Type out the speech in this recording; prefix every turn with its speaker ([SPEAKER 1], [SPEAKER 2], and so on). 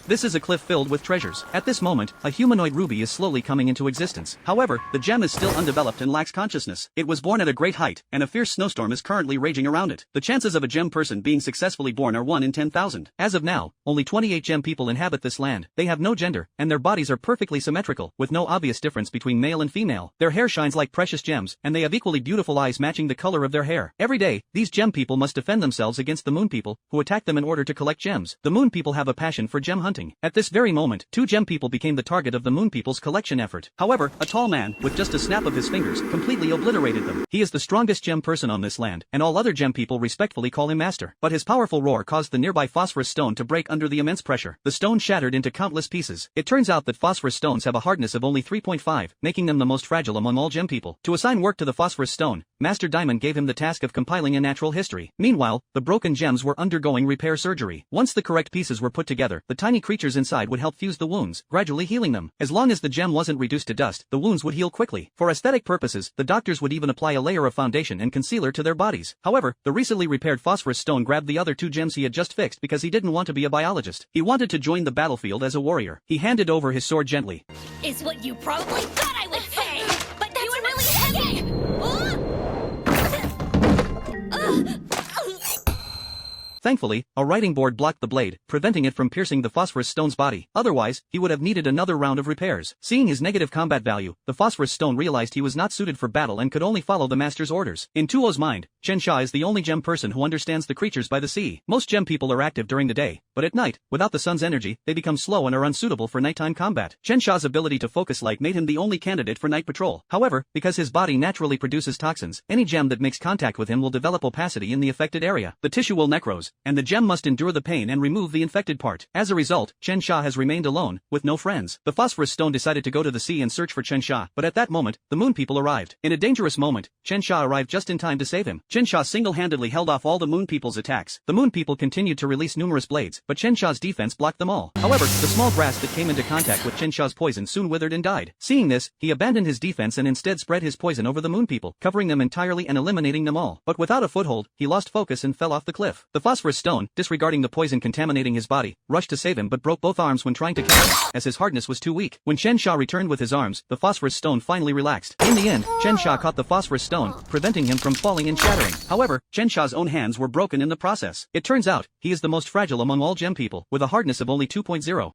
[SPEAKER 1] This is a cliff filled with treasures. At this moment, a humanoid ruby is slowly coming into existence. However, the gem is still undeveloped and lacks consciousness. It was born at a great height, and a fierce snowstorm is currently raging around it. The chances of a gem person being successfully born are 1 in 10,000. As of now, only 28 gem people inhabit this land. They have no gender, and their bodies are perfectly symmetrical, with no obvious difference between male and female. Their hair shines like precious gems, and they have equally beautiful eyes matching the color of their hair. Every day, these gem people must defend themselves against the moon people, who attack them in order to collect gems. The moon people have a passion for gem hunting. At this very moment, 2 gem people became the target of the moon people's collection effort. However, a tall man, with just a snap of his fingers, completely obliterated them. He is the strongest gem person on this land, and all other gem people respectfully call him master. But his powerful roar caused the nearby phosphorus stone to break under the immense pressure. The stone shattered into countless pieces. It turns out that phosphorus stones have a hardness of only 3.5, making them the most fragile among all gem people. To assign work to the phosphorus stone, Master Diamond gave him the task of compiling a natural history. Meanwhile, the broken gems were undergoing repair surgery. Once the correct pieces were put together, the tiny creatures inside would help fuse the wounds, gradually healing them. As long as the gem wasn't reduced to dust, the wounds would heal quickly. For aesthetic purposes, the doctors would even apply a layer of foundation and concealer to their bodies. However, the recently repaired phosphorus stone grabbed the other 2 gems he had just fixed because he didn't want to be a biologist. He wanted to join the battlefield as a warrior. He handed over his sword gently.
[SPEAKER 2] Is what you probably thought I would say! But that's really heavy!
[SPEAKER 1] Thankfully, a writing board blocked the blade, preventing it from piercing the phosphorus stone's body. Otherwise, he would have needed another round of repairs. Seeing his negative combat value, the phosphorus stone realized he was not suited for battle and could only follow the master's orders. In Tuo's mind, Chen Sha is the only gem person who understands the creatures by the sea. Most gem people are active during the day, but at night, without the sun's energy, they become slow and are unsuitable for nighttime combat. Chen Sha's ability to focus light made him the only candidate for night patrol. However, because his body naturally produces toxins, any gem that makes contact with him will develop opacity in the affected area. The tissue will necrose, and the gem must endure the pain and remove the infected part. As a result, Chen Sha has remained alone, with no friends. The phosphorus stone decided to go to the sea and search for Chen Sha, but at that moment, the moon people arrived. In a dangerous moment, Chen Sha arrived just in time to save him. Chen Sha single-handedly held off all the moon people's attacks. The moon people continued to release numerous blades, but Chen Sha's defense blocked them all. However, the small grass that came into contact with Chen Sha's poison soon withered and died. Seeing this, he abandoned his defense and instead spread his poison over the moon people, covering them entirely and eliminating them all. But without a foothold, he lost focus and fell off the cliff. The phosphorus stone, disregarding the poison contaminating his body, rushed to save him but broke both arms when trying to catch him, as his hardness was too weak. When Chen Sha returned with his arms, the phosphorus stone finally relaxed. In the end, Chen Sha caught the phosphorus stone, preventing him from falling and shattering. However, Chen Sha's own hands were broken in the process. It turns out, he is the most fragile among all gem people, with a hardness of only 2.0.